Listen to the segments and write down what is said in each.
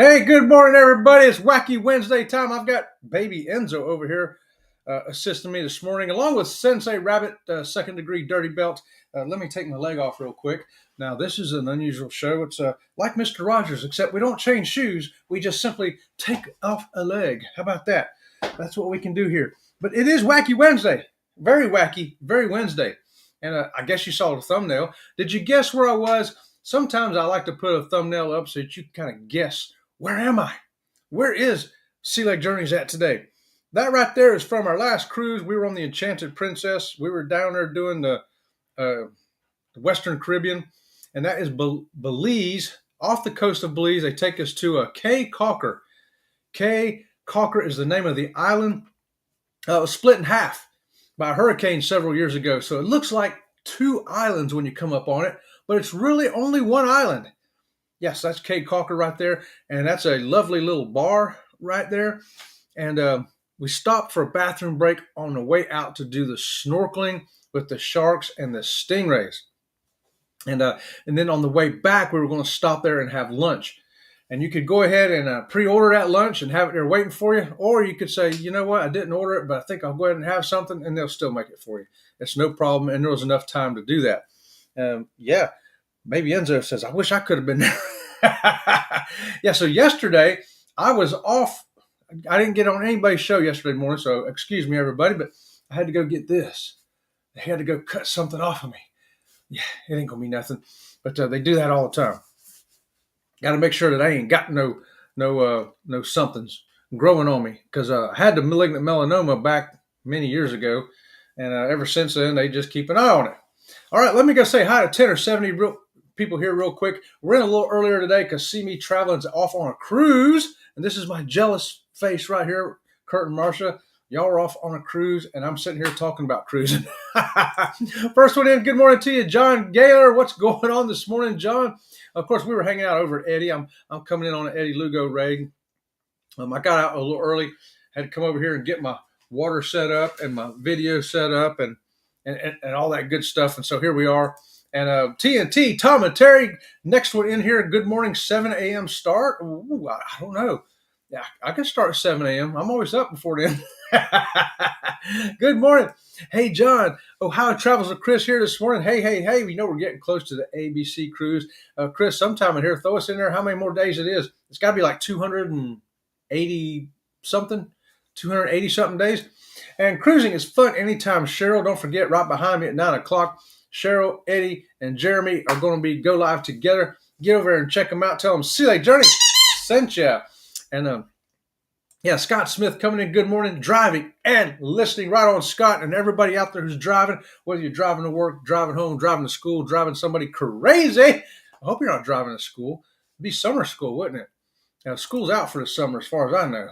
Hey, good morning, everybody. It's Wacky Wednesday time. I've got baby Enzo over here assisting me this morning, along with Sensei Wabbit, second degree dirty belt. Let me take my leg off real quick. Now, this is an unusual show. It's like Mr. Rogers, except we don't change shoes. We just simply take off a leg. How about that? That's what we can do here. But it is Wacky Wednesday. Very wacky, very Wednesday. And I guess you saw the thumbnail. Did you guess where I was? Sometimes I like to put a thumbnail up so that you can kind of guess, where am I? Where is Sea Lake Journeys at today? That right there is from our last cruise. We were on the Enchanted Princess. We were down there doing the Western Caribbean, and that is Belize, off the coast of Belize. They take us to Caye Caulker. Caye Caulker is the name of the island. It was split in half by a hurricane several years ago, so it looks like two islands when you come up on it, but it's really only one island. Yes, that's Caye Caulker right there, and that's a lovely little bar right there. And we stopped for a bathroom break on the way out to do the snorkeling with the sharks and the stingrays. And then on the way back, we were going to stop there and have lunch. And you could go ahead and pre-order that lunch and have it there waiting for you, or you could say, you know what, I didn't order it, but I think I'll go ahead and have something, and they'll still make it for you. It's no problem, and there was enough time to do that. Yeah. Maybe Enzo says, I wish I could have been there. Yeah, so yesterday I was off. I didn't get on anybody's show yesterday morning, so excuse me, everybody, but I had to go get this. They had to go cut something off of me. Yeah, it ain't going to be nothing, but they do that all the time. Got to make sure that I ain't got no somethings growing on me, because I had the malignant melanoma back many years ago, and ever since then, they just keep an eye on it. All right, let me go say hi to 10 or 70 people here real quick. We're in a little earlier today because See Me Traveling's off on a cruise. And this is my jealous face right here, Kurt and Marcia. Y'all are off on a cruise, and I'm sitting here talking about cruising. First one in, good morning to you, John Gaylor. What's going on this morning, John? Of course, we were hanging out over at Eddie. I'm coming in on an Eddie Lugo raid. I got out a little early, had to come over here and get my water set up and my video set up and all that good stuff. And so here we are. And TNT, Tom and Terry, next one in here. Good morning, 7 a.m. start. Ooh, I don't know. Yeah, I can start at 7 a.m. I'm always up before then. Good morning. Hey, John. Ohio Travels with Chris here this morning. Hey. We know we're getting close to the ABC cruise. Chris, sometime in here, throw us in there how many more days it is. It's got to be like 280 something days. And cruising is fun anytime. Cheryl, don't forget, right behind me at 9 o'clock, Cheryl, Eddie, and Jeremy are going to go live together. Get over there and check them out. Tell them Sea Lake Journey sent you. And Scott Smith coming in. Good morning, driving and listening right on, Scott, and everybody out there who's driving, whether you're driving to work, driving home, driving to school, driving somebody crazy. I hope you're not driving to school. It'd be summer school, wouldn't it? Now, school's out for the summer as far as I know.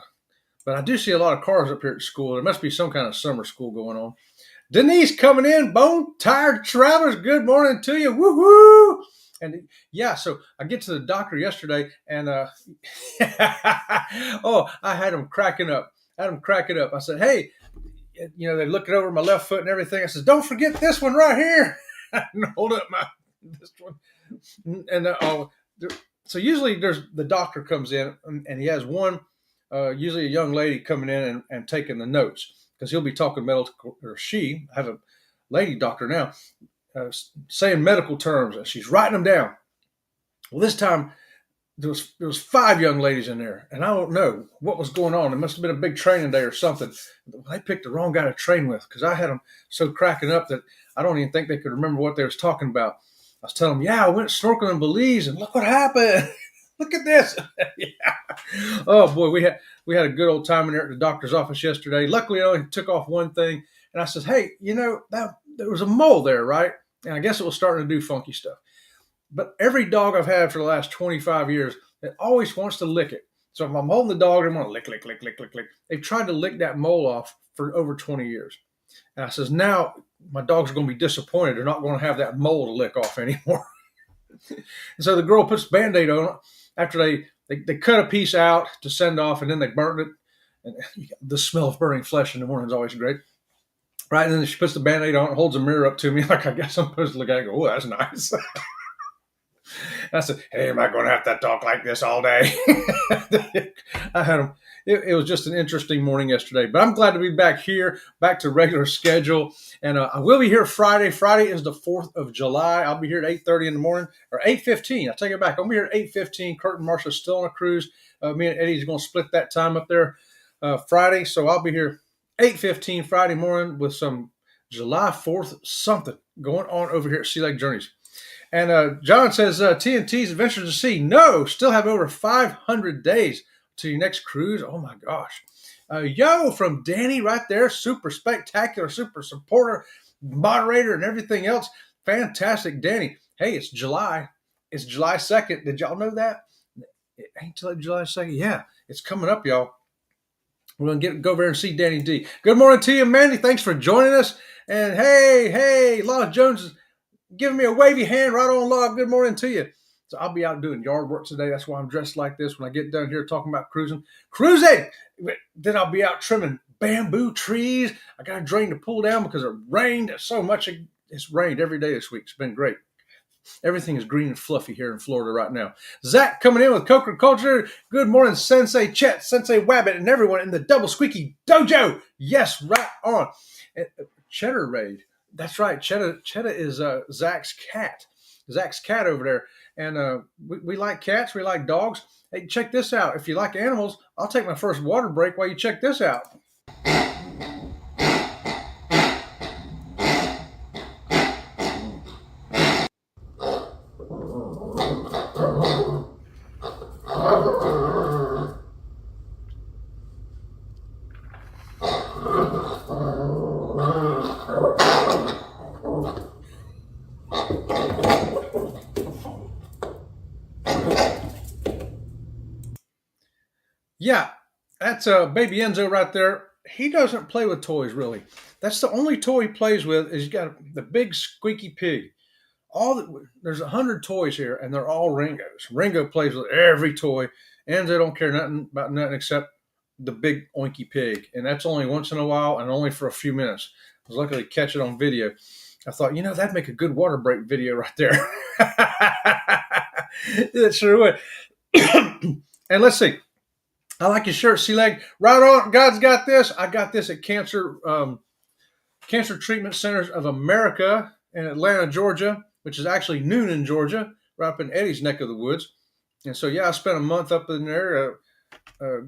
But I do see a lot of cars up here at school. There must be some kind of summer school going on. Denise coming in, Bone Tired Travelers. Good morning to you. Woo-hoo! And yeah, so I get to the doctor yesterday, and I had them cracking up. I said, hey, they look it over my left foot and everything. I said, don't forget this one right here. And hold up this one. And so usually the doctor comes in, and he has one, usually a young lady coming in and taking the notes, because he'll be talking medical, or she, I have a lady doctor now, saying medical terms, and she's writing them down. Well, this time there was 5 young ladies in there, and I don't know what was going on. It must have been a big training day or something. They picked the wrong guy to train with, because I had them so cracking up that I don't even think they could remember what they was talking about. I was telling them, yeah, I went snorkeling in Belize, and look what happened. Look at this. Yeah. Oh, boy, we had a good old time in there at the doctor's office yesterday. Luckily, I only took off one thing. And I said, hey, there was a mole there, right? And I guess it was starting to do funky stuff. But every dog I've had for the last 25 years, it always wants to lick it. So if I'm holding the dog, I'm going to lick. They've tried to lick that mole off for over 20 years. And I says, now my dogs are going to be disappointed. They're not going to have that mole to lick off anymore. And so the girl puts Band-Aid on it. After they cut a piece out to send off, and then they burnt it. And the smell of burning flesh in the morning is always great. Right, and then she puts the Band-Aid on, holds a mirror up to me like I guess I'm supposed to look at it and go, oh, that's nice. I said, hey, am I going to have to talk like this all day? I had them. It was just an interesting morning yesterday, but I'm glad to be back here, back to regular schedule. And I will be here Friday. Friday is the 4th of July. I'll be here at 8:30 in the morning, or 8:15. I'll take it back. I'll be here at 8:15. Kurt and Marsha's still on a cruise. Me and Eddie's going to split that time up there Friday. So I'll be here 8:15 Friday morning with some July 4th something going on over here at Sea Lake Journeys. And John says, TNT's Adventures to Sea. No, still have over 500 days to your next cruise. Oh, my gosh. Yo, from Danny right there. Super spectacular, super supporter, moderator, and everything else. Fantastic, Danny. Hey, it's July. It's July 2nd. Did y'all know that? It ain't till July 2nd. Yeah, it's coming up, y'all. We're going to go over there and see Danny D. Good morning to you, Mandy. Thanks for joining us. And hey, Lana Jones is giving me a wavy hand right on log. Good morning to you. So I'll be out doing yard work today. That's why I'm dressed like this when I get done here talking about cruising. Then I'll be out trimming bamboo trees. I got a drain to pull down because it rained so much. It's rained every day this week. It's been great. Everything is green and fluffy here in Florida right now. Zach coming in with Coker Culture. Good morning, Sensei Chet, Sensei Wabbit, and everyone in the Double Squeaky Dojo. Yes, right on. Cheddar Raid. That's right. Cheddar is Zach's cat. Zach's cat over there. And we like cats. We like dogs. Hey, check this out. If you like animals, I'll take my first water break while you check this out. Yeah, that's baby Enzo right there. He doesn't play with toys, really. That's the only toy he plays with is he's got the big squeaky pig. There's 100 toys here, and they're all Ringo's. Ringo plays with every toy. Enzo don't care nothing about nothing except the big oinky pig, and that's only once in a while and only for a few minutes. I was lucky to catch it on video. I thought, that'd make a good water break video right there. It sure would. And let's see. I like your shirt, Sea Leg. Right on. God's got this. I got this at Cancer Treatment Centers of America in Atlanta, Georgia, which is actually Noonan, Georgia, right up in Eddie's neck of the woods. And so, I spent a month up in there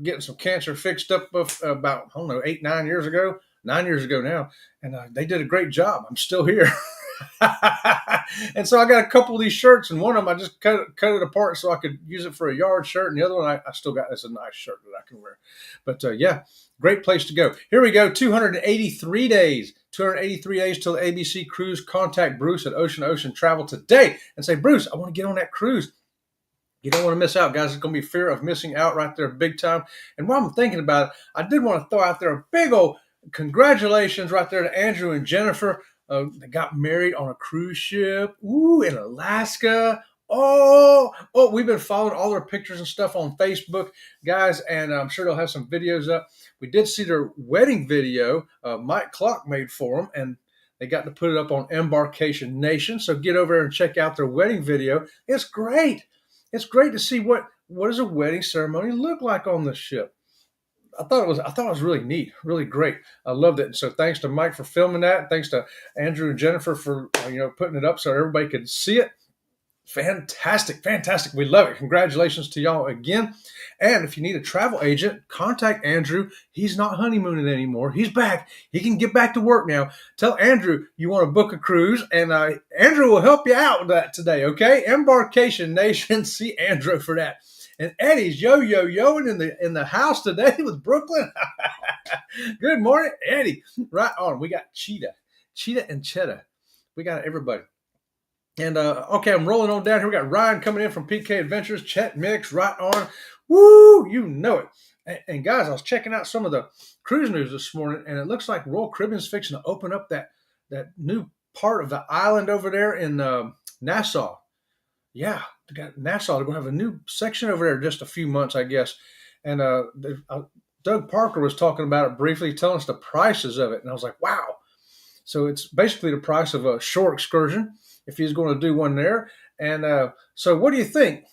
getting some cancer fixed up about, 8-9 years ago. 9 years ago now. And they did a great job. I'm still here. And so I got a couple of these shirts, and one of them I just cut it apart so I could use it for a yard shirt, and the other one I still got. It's a nice shirt that I can wear. But great place to go. Here we go. 283 days. 283 days till the ABC cruise. Contact Bruce at Ocean to Ocean Travel today and say, Bruce, I want to get on that cruise. You don't want to miss out, guys. It's going to be fear of missing out right there big time. And while I'm thinking about it, I did want to throw out there a big old congratulations right there to Andrew and Jennifer. They got married on a cruise ship. Ooh, in Alaska. Oh, we've been following all their pictures and stuff on Facebook, guys, and I'm sure they'll have some videos up. We did see their wedding video Mike Clark made for them, and they got to put it up on Embarkation Nation. So get over there and check out their wedding video. It's great. It's great to see what does a wedding ceremony look like on the ship. I thought it was really neat, really great. I loved it. And so thanks to Mike for filming that. Thanks to Andrew and Jennifer for putting it up so everybody could see it. Fantastic. We love it. Congratulations to y'all again. And if you need a travel agent, contact Andrew. He's not honeymooning anymore. He's back. He can get back to work now. Tell Andrew you want to book a cruise, and Andrew will help you out with that today, okay? Embarkation Nation, see Andrew for that. And Eddie's yo-yo-yoing in the house today with Brooklyn. Good morning, Eddie. Right on. We got Cheetah and Cheddar. We got everybody. And, I'm rolling on down here. We got Ryan coming in from PK Adventures. Chet Mix, right on. Woo, you know it. And guys, I was checking out some of the cruise news this morning, and it looks like Royal Caribbean's fixing to open up that new part of the island over there in Nassau. Yeah, they got Nassau. They're going to have a new section over there in just a few months, I guess. And Doug Parker was talking about it briefly, telling us the prices of it. And I was like, wow. So it's basically the price of a shore excursion if he's going to do one there. And so what do you think?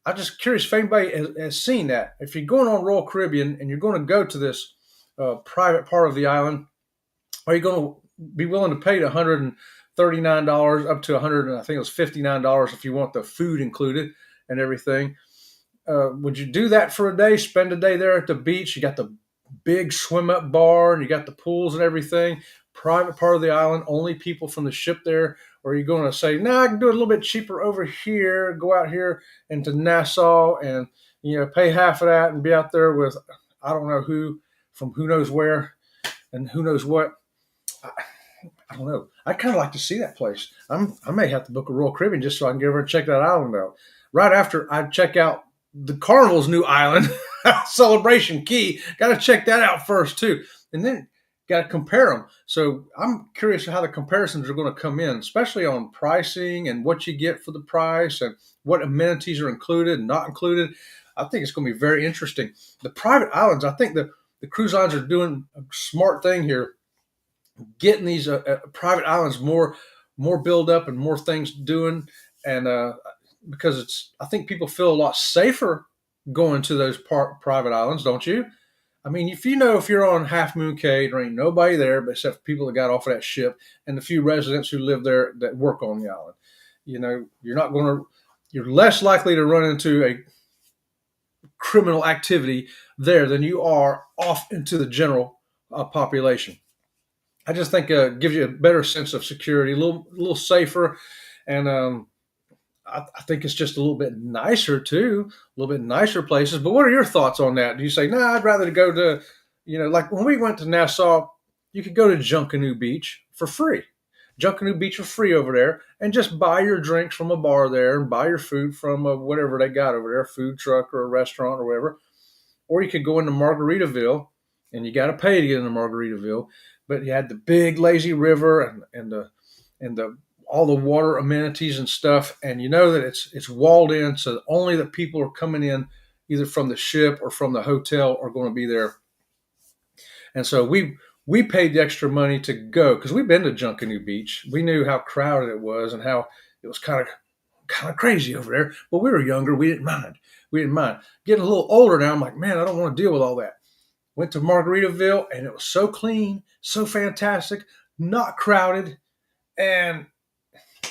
I'm just curious if anybody has seen that. If you're going on Royal Caribbean and you're going to go to this private part of the island, are you going to be willing to pay $139 up to I think it was $59 if you want the food included and everything? Would you do that for a day? Spend a day there at the beach? You got the big swim up bar and you got the pools and everything. Private part of the island, only people from the ship there. Or are you going to say, no, I can do it a little bit cheaper over here, go out here into Nassau and, pay half of that and be out there with, I don't know who, from who knows where and who knows what. I don't know. I'd kind of like to see that place. I may have to book a Royal Caribbean just so I can get over and check that island out. Right after I check out the Carnival's new island, Celebration Key, got to check that out first too. And then got to compare them. So I'm curious how the comparisons are going to come in, especially on pricing and what you get for the price and what amenities are included and not included. I think it's going to be very interesting. The private islands, I think the cruise lines are doing a smart thing here, getting these private islands more build up and more things doing. And because I think people feel a lot safer going to those private islands, don't you? I mean, if you're on Half Moon Cay, there ain't nobody there but except people that got off of that ship and the few residents who live there that work on the island. You're less likely to run into a criminal activity there than you are off into the general population. I just think it gives you a better sense of security, a little safer, and I think it's just a little bit nicer too, a little bit nicer places. But what are your thoughts on that? Do you say, no, I'd rather go to, like when we went to Nassau, you could go to Junkanoo Beach for free. Junkanoo Beach for free over there and just buy your drinks from a bar there and buy your food from whatever they got over there, a food truck or a restaurant or whatever. Or you could go into Margaritaville and you got to pay to get into Margaritaville. But you had the big lazy river and the all the water amenities and stuff, and that it's walled in, so only the people are coming in either from the ship or from the hotel are going to be there. And so we paid the extra money to go because we've been to Junkanoo Beach. We knew how crowded it was and how it was kind of crazy over there. But we were younger, we didn't mind. Getting a little older now, I'm like, man, I don't want to deal with all that. Went to Margaritaville and it was so clean, so fantastic, not crowded, and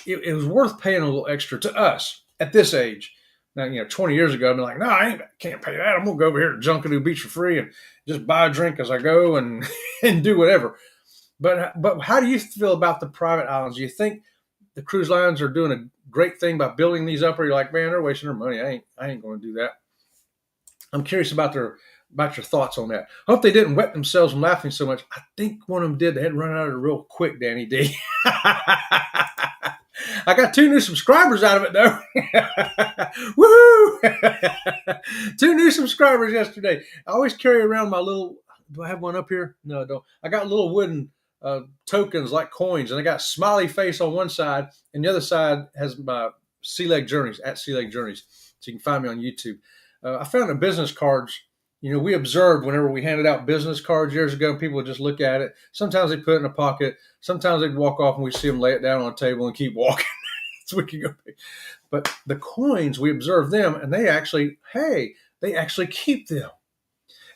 it was worth paying a little extra to us at this age. Now, 20 years ago, I'd be like, no, can't pay that. I'm going to go over here to Junkanoo Beach for free and just buy a drink as I go and do whatever. But how do you feel about the private islands? Do you think the cruise lines are doing a great thing by building these up, or you're like, man, they're wasting their money. I ain't going to do that. I'm curious about your thoughts on that. I hope they didn't wet themselves from laughing so much. I think one of them did. They had run out of it real quick, Danny D. I got 2 new subscribers out of it, though. Woohoo! 2 new subscribers yesterday. I always carry around my little, do I have one up here? No, I don't. I got little wooden tokens like coins, and I got smiley face on one side, and the other side has my Sea Leg Journeys, at Sea Leg Journeys. So you can find me on YouTube. I found the business cards. We observed whenever we handed out business cards years ago, people would just look at it. Sometimes they put it in a pocket. Sometimes they'd walk off and we see them lay it down on a table and keep walking. So we could go. But the coins, we observed them, and they actually keep them.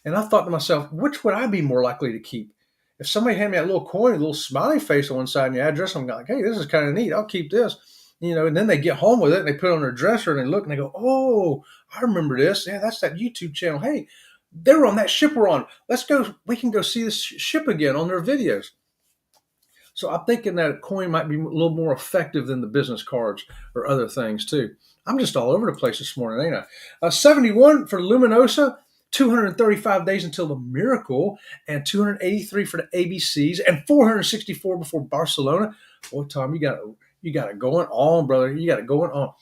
And I thought to myself, which would I be more likely to keep? If somebody handed me that little coin, a little smiley face on one side and the address, I'm like, hey, this is kind of neat. I'll keep this. And then they get home with it and they put it on their dresser and they look and they go, oh, I remember this. Yeah, that's that YouTube channel. Hey, they were on that ship we're on. Let's go. We can go see this ship again on their videos. So I'm thinking that a coin might be a little more effective than the business cards or other things too. I'm just all over the place this morning, ain't I? 71 for Luminosa, 235 days until the Miracle, and 283 for the ABCs, and 464 before Barcelona. Boy, Tom, you got it going on, brother. You got it going on.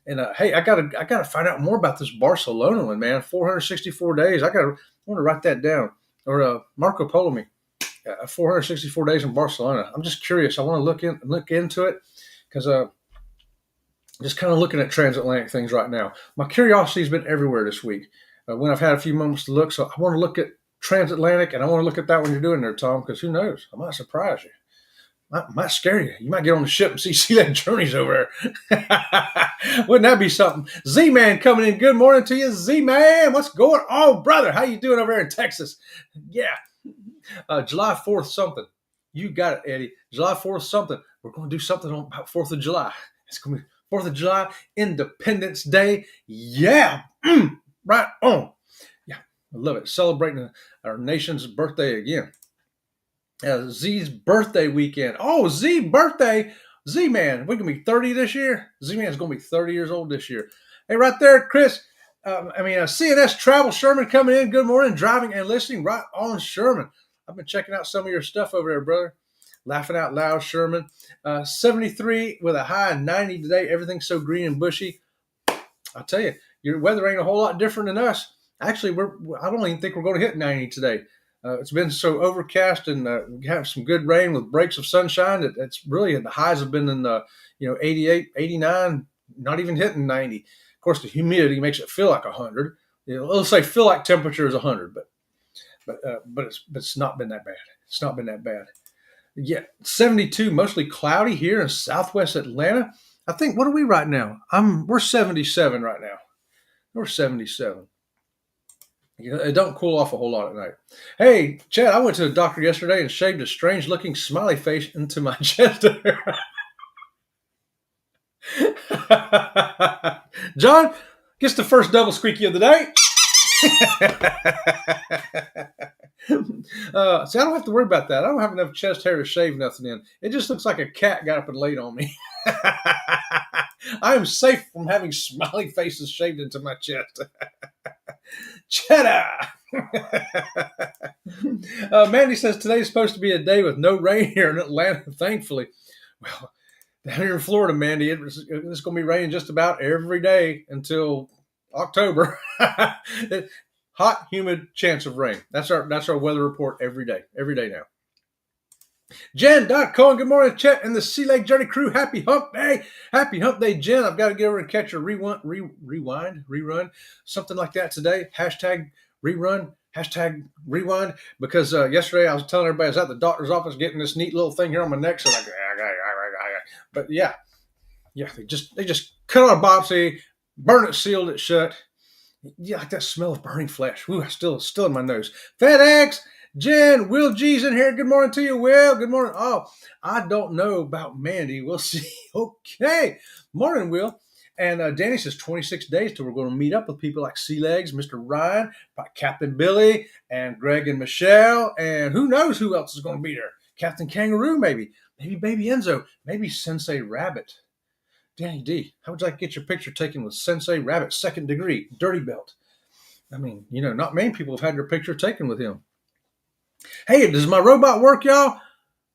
And hey, I gotta find out more about this Barcelona one, man. 464 days. I want to write that down. Or Marco Polo me. 464 days in Barcelona. I'm just curious. I want to look into it because just kind of looking at transatlantic things right now. My curiosity's been everywhere this week. When I've had a few moments to look, so I want to look at transatlantic, and I want to look at that when you're doing there, Tom, because who knows? I might surprise you. might scare you. You might get on the ship and see that journeys over there. Wouldn't that be something? Z-Man coming in. Good morning to you, Z-Man. What's going on, brother? How you doing over there in Texas? Yeah. July 4th something. You got it, Eddie. July 4th something. We're going to do something on about 4th of July. It's going to be 4th of July, Independence Day. Yeah. Right on. Yeah, I love it. Celebrating our nation's birthday again. Z's birthday weekend. Oh, Z birthday. Z-Man, we can be 30 this year. Z-Man's going to be 30 years old this year. Hey, right there, Chris. CNS Travel Sherman coming in. Good morning, driving and listening. Right on, Sherman. I've been checking out some of your stuff over there, brother. Laughing out loud, Sherman. 73 with a high of 90 today. Everything's so green and bushy. I'll tell you, your weather ain't a whole lot different than us. Actually, I don't even think we're going to hit 90 today. It's been so overcast, and we have some good rain with breaks of sunshine. It's really, the highs have been in the 88, 89, not even hitting 90. Of course, the humidity makes it feel like 100. Let's say feel like temperature is 100, but it's not been that bad. It's not been that bad. Yeah, 72, mostly cloudy here in Southwest Atlanta. I think, what are we right now? We're 77 right now. We're 77. It don't cool off a whole lot at night. Hey, Chet, I went to the doctor yesterday and shaved a strange-looking smiley face into my chest. John gets the first double squeaky of the day. See, I don't have to worry about that. I don't have enough chest hair to shave nothing in. It just looks like a cat got up and laid on me. I am safe from having smiley faces shaved into my chest. Cheddar! Mandy says today's supposed to be a day with no rain here in Atlanta, thankfully. Well, down here in Florida, Mandy, it's going to be raining just about every day until October. Hot, humid, chance of rain. That's our weather report every day now. Jen.Cohen, good morning, Chet and the Sea Lake Journey crew. Happy hump day. Happy hump day, Jen. I've got to get over and catch a rerun, something like that today. Hashtag rerun, hashtag rewind. Because yesterday I was telling everybody I was at the doctor's office getting this neat little thing here on my neck. So but yeah, they just cut out a biopsy, burned it, sealed it shut. Yeah, like that smell of burning flesh. Ooh, still in my nose. FedEx. Jen, Will G's in here. Good morning to you, Will. Good morning. Oh, I don't know about Mandy. We'll see. Okay. Morning, Will. And Danny says 26 days till we're going to meet up with people like Sea Legs, Mr. Ryan, Captain Billy, and Greg and Michelle. And who knows who else is going to be there. Captain Kangaroo, maybe. Maybe Baby Enzo. Maybe Sensei Wabbit. Danny D, how would you like to get your picture taken with Sensei Wabbit, 2nd degree, dirty belt? I mean, not many people have had their picture taken with him. Hey, does my robot work, y'all?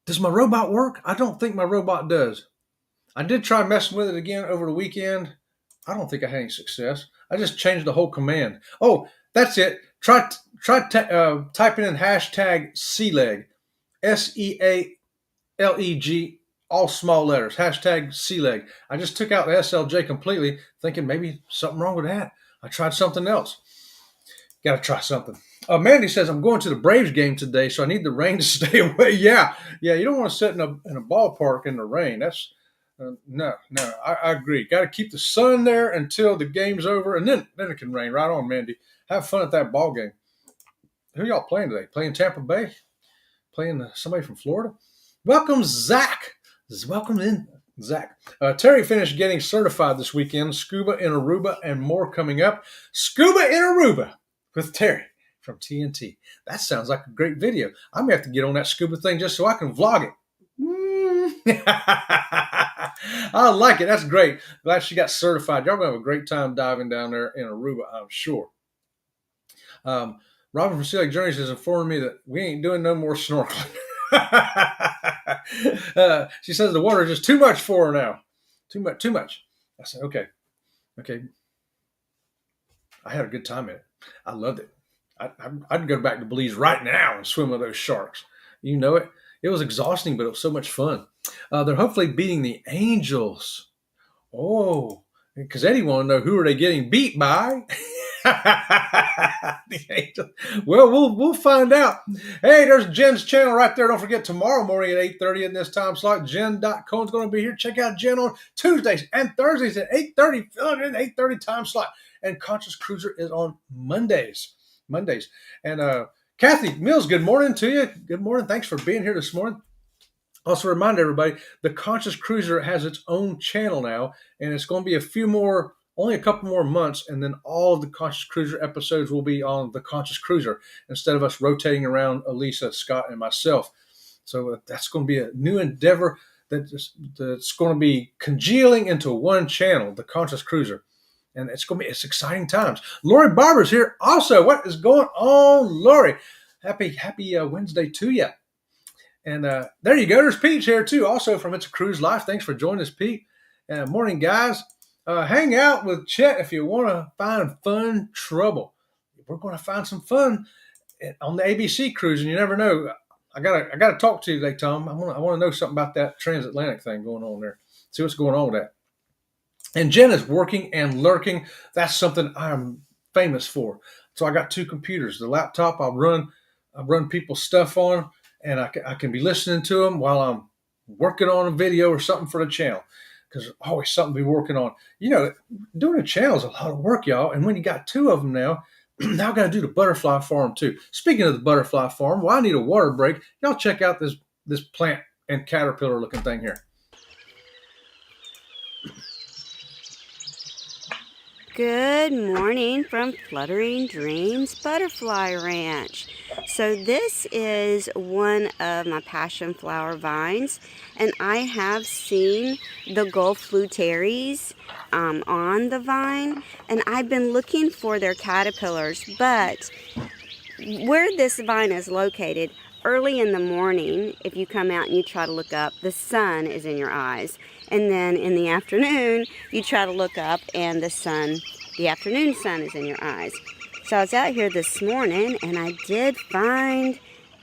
Does my robot work? I don't think my robot does. I did try messing with it again over the weekend. I don't think I had any success. I just changed the whole command. Oh, that's it. Try typing in hashtag SeaLeg, SEALEG, all small letters, hashtag SeaLeg. I just took out the SLJ completely, thinking maybe something wrong with that. I tried something else. Got to try something. Mandy says, I'm going to the Braves game today, so I need the rain to stay away. Yeah, you don't want to sit in a ballpark in the rain. That's no. I agree. Got to keep the sun there until the game's over, and then it can rain. Right on, Mandy. Have fun at that ball game. Who y'all playing today? Playing Tampa Bay? Playing somebody from Florida? Welcome, Zach. Welcome in, Zach. Terry finished getting certified this weekend. Scuba in Aruba and more coming up. Scuba in Aruba with Terry from TNT. That sounds like a great video. I'm going to have to get on that scuba thing just so I can vlog it. I like it. That's great. Glad she got certified. Y'all going to have a great time diving down there in Aruba, I'm sure. Robin from Sea Lake Journeys has informed me that we ain't doing no more snorkeling. She says the water is just too much for her now. Too much. I said, okay. I had a good time in it. I loved it. I'd go back to Belize right now and swim with those sharks. You know it. It was exhausting, but it was so much fun. They're hopefully beating the Angels. Oh, because Eddie want to know who are they getting beat by. Well, we'll find out. Hey, there's Jen's channel right there. Don't forget, tomorrow morning at 8:30 in this time slot, Jen.Cohen's going to be here. Check out Jen on Tuesdays and Thursdays at 8:30. Fill it in 8:30 time slot. And Conscious Cruiser is on Mondays. And Kathy Mills, good morning to you. Good morning. Thanks for being here this morning. Also remind everybody, the Conscious Cruiser has its own channel now, and it's going to be only a couple more months, and then all of the Conscious Cruiser episodes will be on the Conscious Cruiser instead of us rotating around Elisa, Scott, and myself. So that's going to be a new endeavor that's going to be congealing into one channel, the Conscious Cruiser. And it's exciting times. Lori Barber's here also. What is going on, Lori? Happy Wednesday to you. And there you go. There's Pete here, too, also from It's a Cruise Life. Thanks for joining us, Pete. Morning, guys. Hang out with Chet if you want to find fun trouble. We're going to find some fun on the ABC cruise, and you never know. I gotta talk to you today, Tom. I want to know something about that transatlantic thing going on there. See what's going on with that. And Jen is working and lurking. That's something I'm famous for. So I got 2 computers. The laptop I run people's stuff on, and I can be listening to them while I'm working on a video or something for the channel, because there's always something to be working on. You know, doing a channel is a lot of work, y'all. And when you got 2 of them now I got to do the butterfly farm too. Speaking of the butterfly farm, well, I need a water break. Y'all check out this plant and caterpillar looking thing here. Good morning from Fluttering Dreams Butterfly Ranch. So this is one of my passion flower vines, and I have seen the Gulf Fluteries on the vine, and I've been looking for their caterpillars, but where this vine is located, early in the morning, if you come out and you try to look up, the sun is in your eyes. And then in the afternoon, you try to look up and the afternoon sun is in your eyes. So I was out here this morning and I did find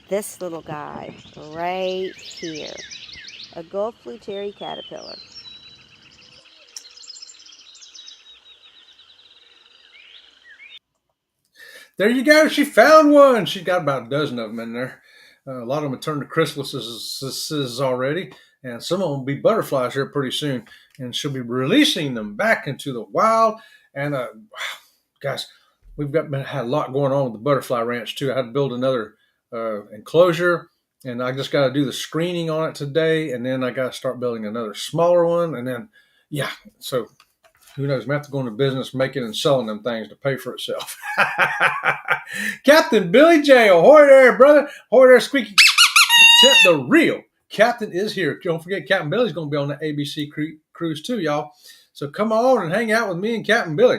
this little guy right here. A Gulf Fluteri caterpillar. There you go. She found one. She's got about a dozen of them in there. A lot of them have turned to chrysalises already, and some of them will be butterflies here pretty soon. And she'll be releasing them back into the wild. And guys, we've had a lot going on with the butterfly ranch too. I had to build another enclosure, and I just got to do the screening on it today, and then I got to start building another smaller one, and then so who knows? We have to go into business making and selling them things to pay for itself. Captain Billy J. Ahoy there, brother. Ahoy there, Squeaky. Chet, the real captain is here. Don't forget, Captain Billy's going to be on the ABC cruise too, y'all. So come on and hang out with me and Captain Billy.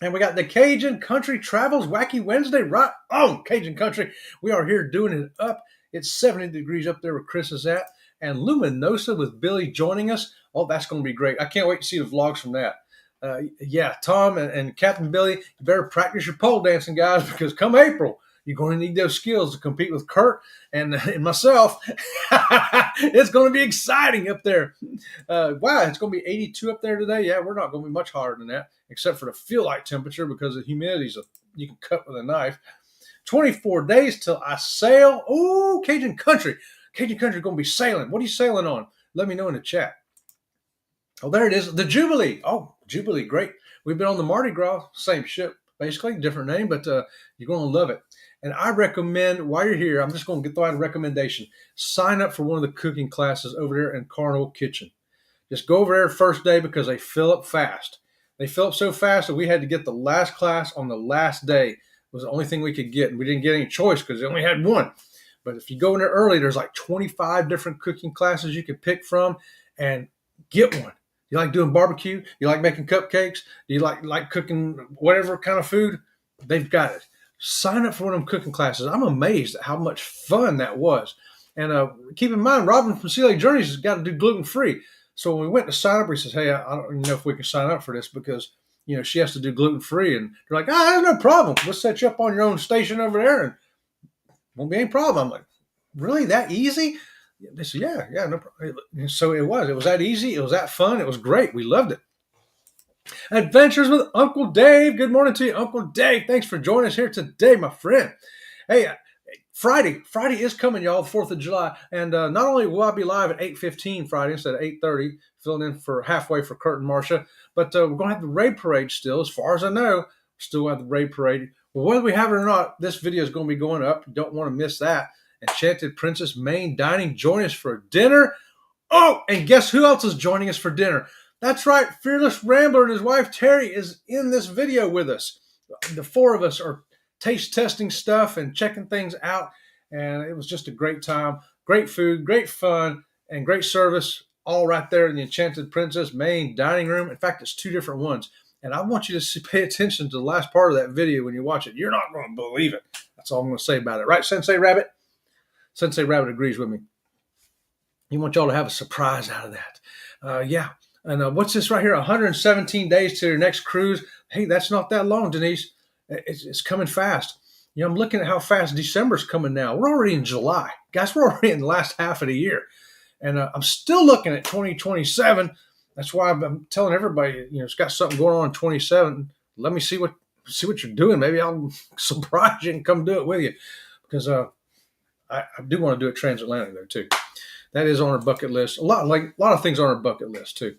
And we got the Cajun Country Travels Wacky Wednesday right on Cajun Country. We are here doing it up. It's 70 degrees up there where Chris is at. And Luminosa with Billy joining us. Oh, that's going to be great. I can't wait to see the vlogs from that. Tom and Captain Billy, you better practice your pole dancing, guys, because come April, you're going to need those skills to compete with Kurt and myself. It's going to be exciting up there. Wow, it's going to be 82 up there today. Yeah, we're not going to be much hotter than that, except for the feel-like temperature because the humidity you can cut with a knife. 24 days till I sail. Oh, Cajun Country. Cajun Country going to be sailing. What are you sailing on? Let me know in the chat. Oh, there it is. The Jubilee. Oh, Jubilee. Great. We've been on the Mardi Gras. Same ship, basically. Different name, but you're going to love it. And I recommend, while you're here, I'm just going to throw out a recommendation. Sign up for one of the cooking classes over there in Carnival Kitchen. Just go over there the first day because they fill up fast. They fill up so fast that we had to get the last class on the last day. It was the only thing we could get. And we didn't get any choice because they only had one. But if you go in there early, there's like 25 different cooking classes you can pick from and get one. You like doing barbecue? You like making cupcakes? Do you like cooking whatever kind of food? They've got it. Sign up for one of them cooking classes. I'm amazed at how much fun that was. And keep in mind, Robin from Sea Lake Journeys has got to do gluten-free. So when we went to sign up, he says, hey, I don't even know if we can sign up for this because, she has to do gluten-free. And they're like, there's no problem. We'll set you up on your own station over there and won't be any problem. I'm like, really? That easy? They said, yeah, no problem. So it was that easy. It was that fun. It was great. We loved it. Adventures with Uncle Dave. Good morning to you, Uncle Dave. Thanks for joining us here today, my friend. Hey, Friday is coming, y'all, the 4th of July. And not only will I be live at 8:15 Friday instead of 8:30, filling in for halfway for Kurt and Marcia, but we're going to have the raid parade still. As far as I know, still have the raid parade. Well, whether we have it or not, this video is going to be going up. You don't want to miss that. Enchanted Princess Main Dining. Join us for dinner. Oh, and guess who else is joining us for dinner? That's right. Fearless Rambler and his wife Terry is in this video with us. The four of us are taste testing stuff and checking things out. And it was just a great time. Great food, great fun, and great service all right there in the Enchanted Princess Main Dining Room. In fact, it's two different ones. And I want you to pay attention to the last part of that video when you watch it. You're not going to believe it. That's all I'm going to say about it. Right, Sensei Rabbit? Sensei Rabbit agrees with me. You want y'all to have a surprise out of that. Yeah. And what's this right here? 117 days to your next cruise. Hey, that's not that long, Denise. It's coming fast. You know, I'm looking at how fast December's coming now. We're already in July. Guys, we're already in the last half of the year. And I'm still looking at 2027. That's why I'm telling everybody, you know, it's got something going on in 27. Let me see what you're doing. Maybe I'll surprise you and come do it with you. Because I do want to do a transatlantic there, too. That is on our bucket list. A lot of things on our bucket list, too.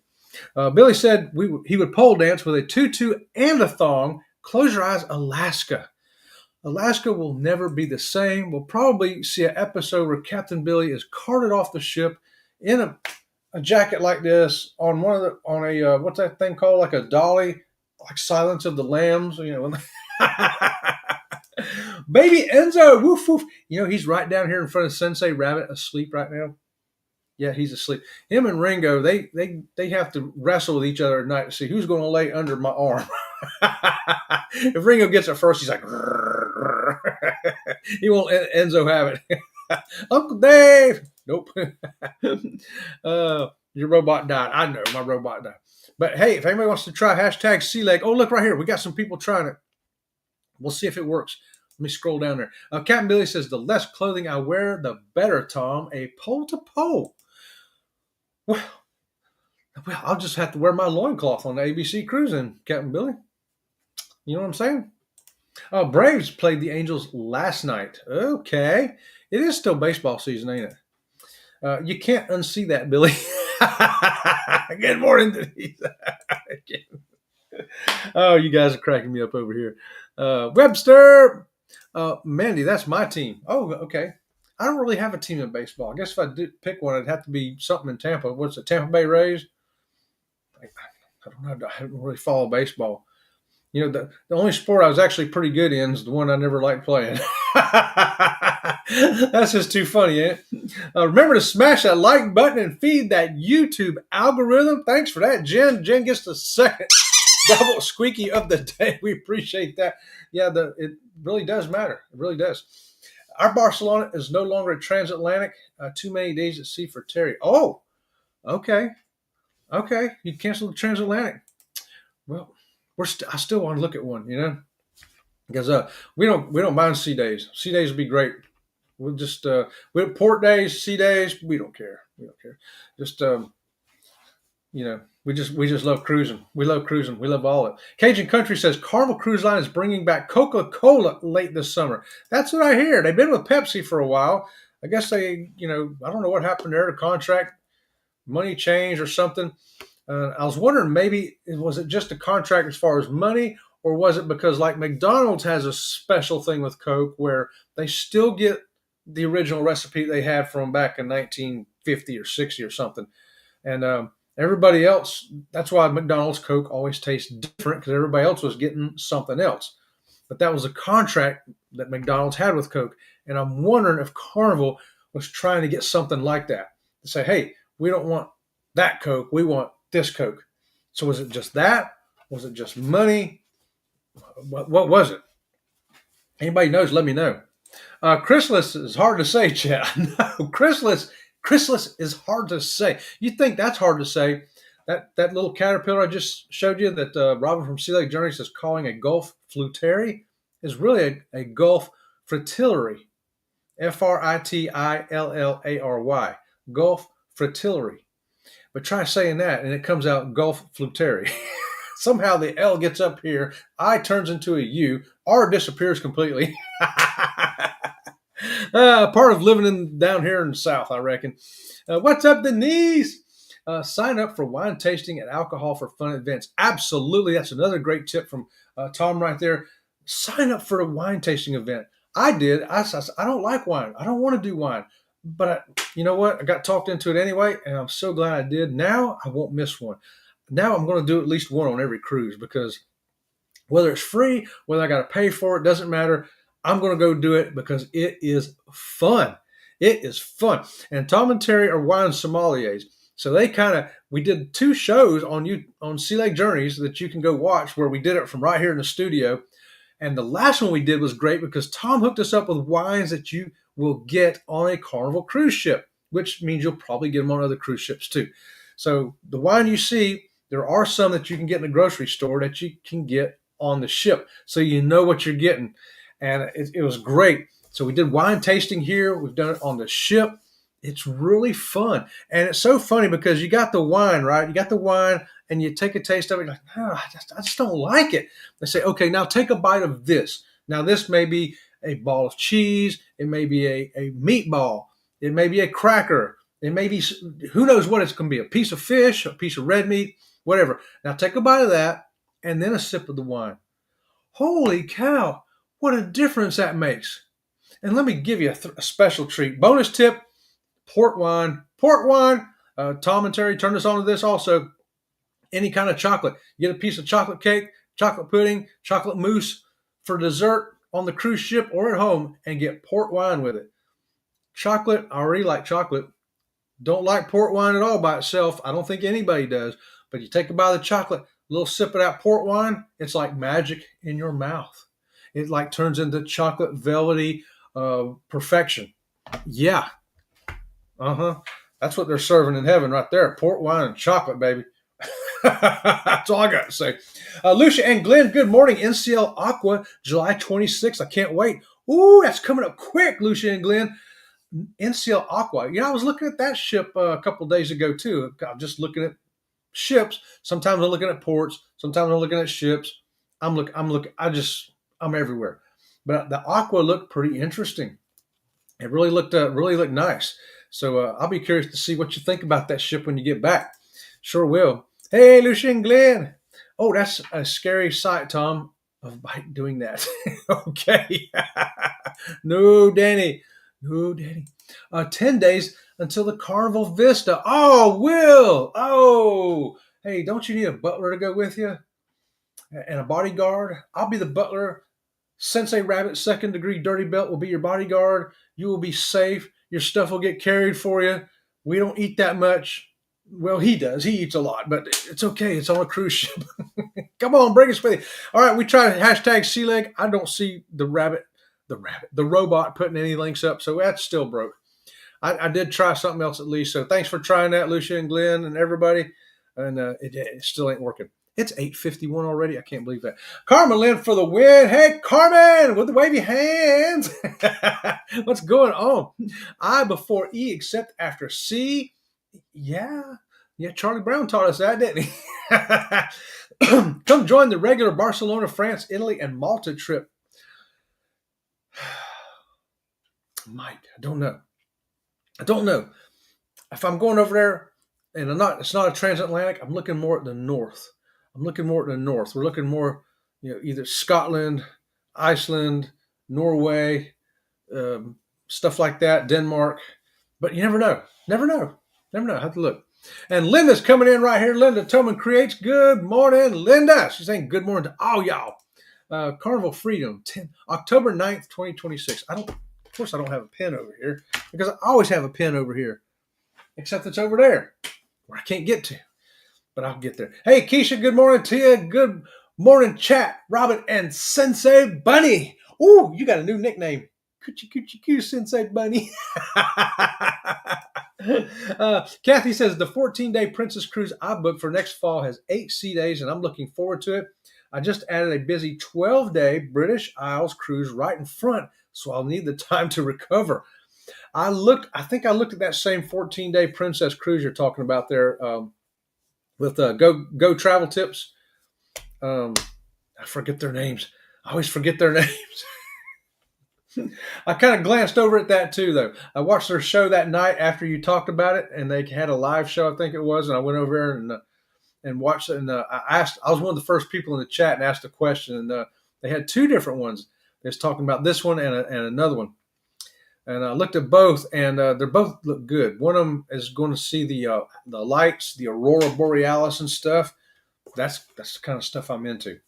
Billy said he would pole dance with a tutu and a thong. Close your eyes, Alaska. Alaska will never be the same. We'll probably see an episode where Captain Billy is carted off the ship in a jacket like this on a what's that thing called? Like a dolly, like Silence of the Lambs. You know, baby Enzo, woof woof. You know, he's right down here in front of Sensei Rabbit, asleep right now. Yeah, he's asleep. Him and Ringo, they have to wrestle with each other at night to see who's going to lay under my arm. If Ringo gets it first, he's like, he won't Enzo have it. Uncle Dave. Nope. Your robot died. I know, my robot died. But hey, if anybody wants to try hashtag sea leg, oh, look right here. We got some people trying it. We'll see if it works. Let me scroll down there. Captain Billy says, the less clothing I wear, the better, Tom. A pole to pole. Well, I'll just have to wear my loincloth on the ABC cruising, Captain Billy. You know what I'm saying? Braves played the Angels last night. Okay. It is still baseball season, ain't it? You can't unsee that, Billy. Good morning, Denise. Oh, you guys are cracking me up over here. Webster. Mandy, that's my team. Oh, okay. I don't really have a team in baseball. I guess if I did pick one, it'd have to be something in Tampa. What's it, Tampa Bay Rays? I don't know. I haven't really followed baseball. You know, the only sport I was actually pretty good in is the one I never liked playing. That's just too funny, ain't it? Remember to smash that like button and feed that YouTube algorithm. Thanks for that, Jen. Jen gets the second double squeaky of the day. We appreciate that. Yeah, it really does matter. It really does. Our Barcelona is no longer a transatlantic. Too many days at sea for Terry. Oh, okay. Okay, you canceled the transatlantic. Well, I still want to look at one, you know, because we don't mind sea days. Sea days would be great. We'll just we port days, sea days. We don't care. We don't care. Just you know, we just love cruising. We love cruising. We love all of it. Cajun Country says Carnival Cruise Line is bringing back Coca-Cola late this summer. That's what I hear. They've been with Pepsi for a while. I guess they, you know, I don't know what happened there. The contract, money changed or something. I was wondering, maybe was it just a contract as far as money, or was it because like McDonald's has a special thing with Coke where they still get the original recipe they had from back in 1950 or 60 or something, and everybody else, that's why McDonald's Coke always tastes different, because everybody else was getting something else. But that was a contract that McDonald's had with Coke, and I'm wondering if Carnival was trying to get something like that to say, hey, we don't want that Coke, we want this Coke. So was it just that? Was it just money? What was it? Anybody knows, let me know. Chrysalis is hard to say, Chet. No, chrysalis is hard to say. You think that's hard to say. That little caterpillar I just showed you that Robin from Sea Lake Journeys is calling a Gulf flutary is really a Gulf fritillary. Fritillary. Gulf fritillary. But try saying that, and it comes out Gulf flutary. Somehow the L gets up here, I turns into a U, R disappears completely. Part of living down here in the South, I reckon. What's up, Denise? Sign up for wine tasting and alcohol for fun events. Absolutely. That's another great tip from Tom right there. Sign up for a wine tasting event. I did. I don't like wine. I don't want to do wine. But you know what? I got talked into it anyway, and I'm so glad I did. Now I won't miss one. Now I'm going to do at least one on every cruise, because whether it's free, whether I got to pay for it, doesn't matter. I'm going to go do it because it is fun. It is fun. And Tom and Terry are wine sommeliers. So we did 2 shows on Sea Lake Journeys that you can go watch, where we did it from right here in the studio. And the last one we did was great because Tom hooked us up with wines that you will get on a Carnival cruise ship, which means you'll probably get them on other cruise ships too. So the wine you see, there are some that you can get in the grocery store that you can get on the ship. So you know what you're getting. And it was great. So we did wine tasting here. We've done it on the ship. It's really fun. And it's so funny because you got the wine, right? You got the wine and you take a taste of it. You're like, no, I just don't like it. They say, okay, now take a bite of this. Now this may be a ball of cheese. It may be a meatball. It may be a cracker. It may be, who knows what it's going to be, a piece of fish, a piece of red meat, whatever. Now take a bite of that and then a sip of the wine. Holy cow, what a difference that makes. And let me give you a special treat. Bonus tip, port wine. Port wine. Tom and Terry turned us on to this also. Any kind of chocolate. You get a piece of chocolate cake, chocolate pudding, chocolate mousse for dessert on the cruise ship or at home, and get port wine with it. Chocolate, I already like chocolate. Don't like port wine at all by itself. I don't think anybody does. But you take a bite of the chocolate, a little sip of that port wine, it's like magic in your mouth. It like turns into chocolate velvety perfection. Yeah. That's what they're serving in heaven right there. Port wine and chocolate, baby. That's all I got to say. Lucia and Glenn, good morning. NCL Aqua, July 26th. I can't wait. Ooh, that's coming up quick, Lucia and Glenn. NCL Aqua. I was looking at that ship a couple days ago, too. I'm just looking at ships. Sometimes I'm looking at ports. Sometimes I'm looking at ships. I'm everywhere. But the Aqua looked pretty interesting. It really looked nice. So I'll be curious to see what you think about that ship when you get back. Sure will. Hey, Lucien Glenn. Oh, that's a scary sight, Tom, of Mike doing that. Okay. No, Danny. 10 days until the Carnival Vista. Oh, Will. Oh, hey, don't you need a butler to go with you? And a bodyguard? I'll be the butler. Sensei Wabbit, 2nd degree dirty belt, will be your bodyguard. You will be safe. Your stuff will get carried for you. We don't eat that much. Well, he does. He eats a lot, but it's okay. It's on a cruise ship. Come on, bring us with you. All right, we tried hashtag Sea Leg. I don't see the robot putting any links up, so that's still broke. I did try something else at least, so thanks for trying that, Lucia and Glenn and everybody. And it still ain't working. It's 8:51 already. I can't believe that. Carmen Lynn for the win. Hey, Carmen, with the wavy hands. What's going on? I before E, except after C. Yeah, Charlie Brown taught us that, didn't he? Come join the regular Barcelona, France, Italy, and Malta trip. Mike, I don't know. If I'm going over there, and it's not a transatlantic, I'm looking more at the north. We're looking more, either Scotland, Iceland, Norway, stuff like that, Denmark. But you never know. I have to look. And Linda's coming in right here. Linda Toman Creates. Good morning, Linda. She's saying good morning to all y'all. Carnival Freedom, October 9th, 2026. Of course I don't have a pen over here because I always have a pen over here, except it's over there where I can't get to. But I'll get there. Hey, Keisha, good morning to you. Good morning, Chat, Robin, and Sensei Bunny. Ooh, you got a new nickname. Coochie, Sensei Bunny. Kathy says the 14-day Princess Cruise I booked for next fall has 8 sea days, and I'm looking forward to it. I just added a busy 12-day British Isles cruise right in front, so I'll need the time to recover. I think I looked at that same 14-day Princess Cruise you're talking about there with Go Travel Tips. I forget their names. I always forget their names. I kind of glanced over at that too, though. I watched their show that night after you talked about it, and they had a live show, I think it was, and I went over there and watched it. And I asked. I was one of the first people in the chat and asked a question, and they had two different ones. They was talking about this one and another one, and I looked at both, and they both look good. One of them is going to see the lights, the aurora borealis and stuff. That's the kind of stuff I'm into.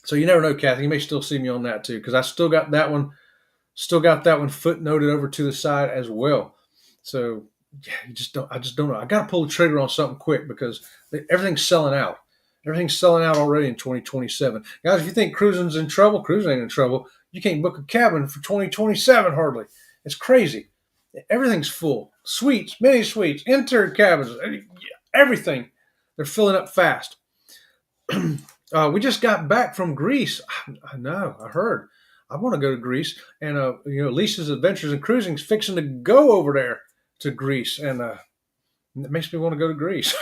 So you never know, Kathy. You may still see me on that too, because I still got that one. Still got that one footnoted over to the side as well. So yeah, I just don't know. I got to pull the trigger on something quick because everything's selling out. Everything's selling out already in 2027. Guys, if you think cruising's in trouble, cruising ain't in trouble. You can't book a cabin for 2027 hardly. It's crazy. Everything's full. Suites, mini suites, interior cabins, everything. They're filling up fast. We just got back from Greece. I know. I heard. I want to go to Greece, and Lisa's Adventures in Cruising is fixing to go over there to Greece, and it makes me want to go to Greece.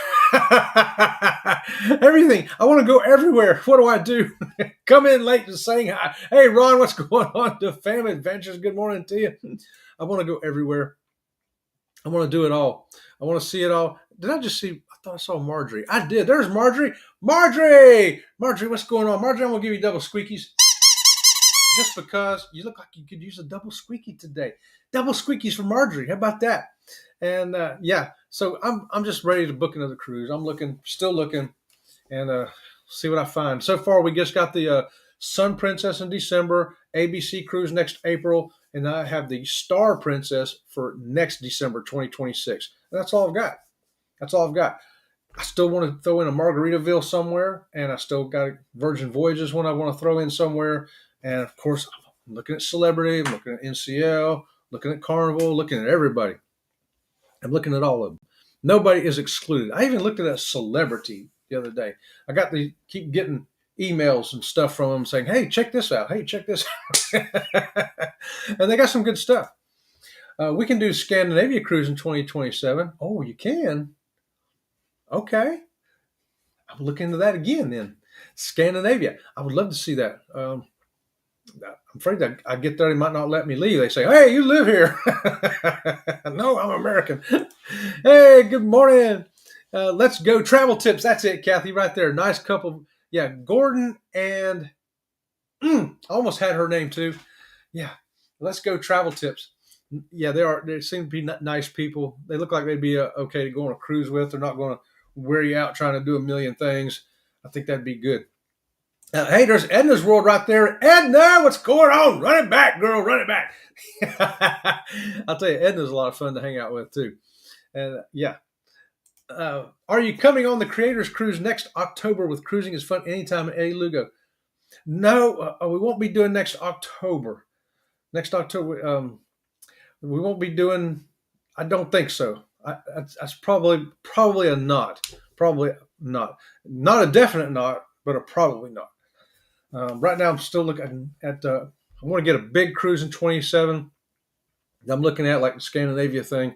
Everything. I want to go everywhere. What do I do? Come in late to saying hi. Hey, Ron, what's going on to Family Adventures? Good morning to you. I want to go everywhere. I want to do it all. I want to see it all. Did I just see? I thought I saw Marjorie. I did. There's Marjorie. Marjorie, what's going on? Marjorie, I'm going to give you double squeakies. Just because you look like you could use a double squeaky today. Double squeakies for Marjorie. How about that? And so I'm just ready to book another cruise. I'm still looking, and see what I find. So far, we just got the Sun Princess in December, ABC Cruise next April, and I have the Star Princess for next December 2026. And that's all I've got. I still want to throw in a Margaritaville somewhere, and I still got Virgin Voyages one I want to throw in somewhere. And of course, I'm looking at Celebrity, I'm looking at NCL, looking at Carnival, looking at everybody. I'm looking at all of them. Nobody is excluded. I even looked at a Celebrity the other day. Keep getting emails and stuff from them saying, hey, check this out. Hey, check this out. And they got some good stuff. We can do Scandinavia Cruise in 2027. Oh, you can? Okay. I'll look into that again then. Scandinavia. I would love to see that. I'm afraid that I get there, they might not let me leave. They say, hey, you live here. No, I'm American. Hey, good morning. Let's go. Travel tips. That's it, Kathy, right there. Nice couple. Yeah, Gordon and I almost had her name too. Yeah, let's go. Travel tips. Yeah, they seem to be nice people. They look like they'd be okay to go on a cruise with. They're not going to wear you out trying to do a million things. I think that'd be good. Hey, there's Edna's World right there. Edna, what's going on? Run it back, girl. Run it back. I'll tell you, Edna's a lot of fun to hang out with, too. And, yeah. Are you coming on the Creators Cruise next October with Cruising is Fun Anytime at Eddie Lugo? No, we won't be doing next October. Next October, we won't be doing, I don't think so. That's probably a not. Probably not. Not a definite not, but a probably not. Right now, I'm still looking at. I want to get a big cruise in 27. I'm looking at like the Scandinavia thing,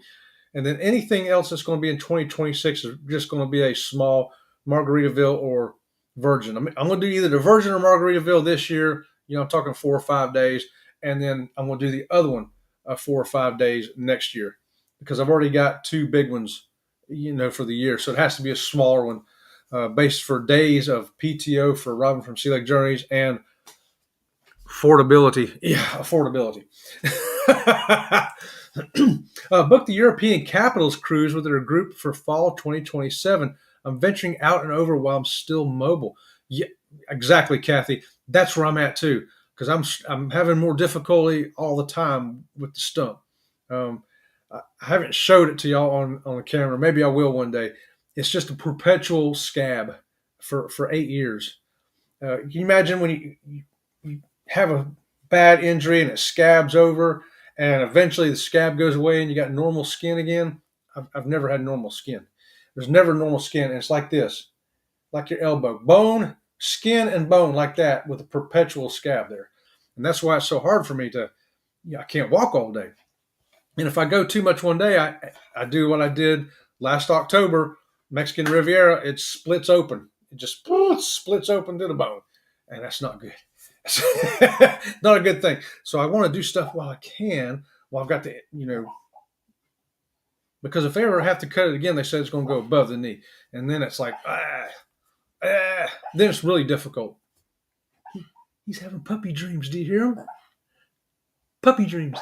and then anything else that's going to be in 2026 is just going to be a small Margaritaville or Virgin. I'm going to do either the Virgin or Margaritaville this year. I'm talking 4 or 5 days, and then I'm going to do the other one 4 or 5 days next year because I've already got 2 big ones, for the year. So it has to be a smaller one. Based for days of PTO for Robin from Sea Lake Journeys and affordability. Yeah, affordability. Book the European Capitals Cruise with their group for fall 2027. I'm venturing out and over while I'm still mobile. Yeah, exactly, Kathy. That's where I'm at too, because I'm having more difficulty all the time with the stump. I haven't showed it to y'all on the camera. Maybe I will one day. It's just a perpetual scab for 8 years. Can you imagine when you have a bad injury and it scabs over and eventually the scab goes away and you got normal skin again? I've never had normal skin. There's never normal skin. And it's like this, like your elbow. Bone, skin, and bone like that with a perpetual scab there. And that's why it's so hard for me I can't walk all day. And if I go too much one day, I do what I did last October, Mexican Riviera, it splits open it just splits open to the bone, and that's not good. Not a good thing. So I want to do stuff while I can, while I've got the, because if I ever have to cut it again, they said it's going to go above the knee, and then it's like then it's really difficult. He's having puppy dreams. Do you hear him? Puppy dreams.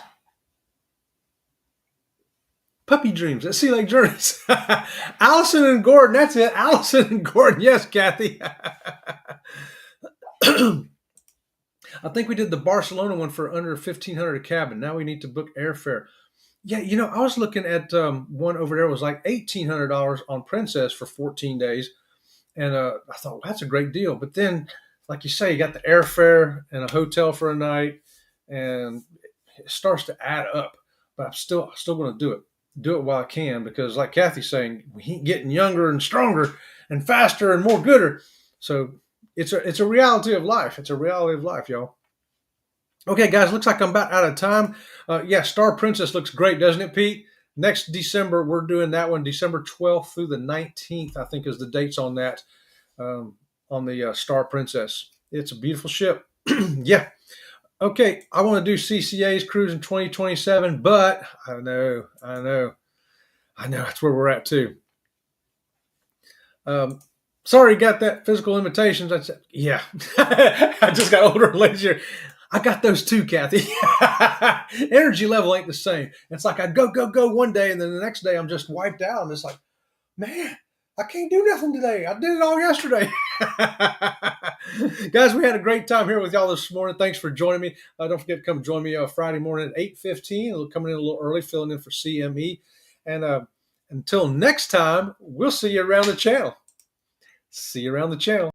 Puppy dreams at Sea Lake Journeys. Allison and Gordon. That's it. Allison and Gordon. Yes, Kathy. I think we did the Barcelona one for under $1,500 a cabin. Now we need to book airfare. Yeah, I was looking at one over there. It was like $1,800 on Princess for 14 days. And I thought, well, that's a great deal. But then, like you say, you got the airfare and a hotel for a night, and it starts to add up. But I'm still going to do it. Do it while I can, because like Kathy's saying, we ain't getting younger and stronger and faster and more gooder. So it's a reality of life. It's a reality of life, y'all. Okay, guys, looks like I'm about out of time. Yeah, Star Princess looks great, doesn't it, Pete? Next December, we're doing that one, December 12th through the 19th, I think is the dates on that, on the Star Princess. It's a beautiful ship. Yeah. Okay, I want to do CCA's cruise in 2027, but I know, that's where we're at too. Sorry, got that physical limitations. I said, yeah, I just got older and lazier. I got those too, Kathy. Energy level ain't the same. It's like I go one day, and then the next day I'm just wiped out. And it's like, man, I can't do nothing today. I did it all yesterday. Guys, we had a great time here with y'all this morning. Thanks for joining me. Don't forget to come join me Friday morning at 8:15. Coming in a little early, filling in for CME. And until next time, we'll see you around the channel. See you around the channel.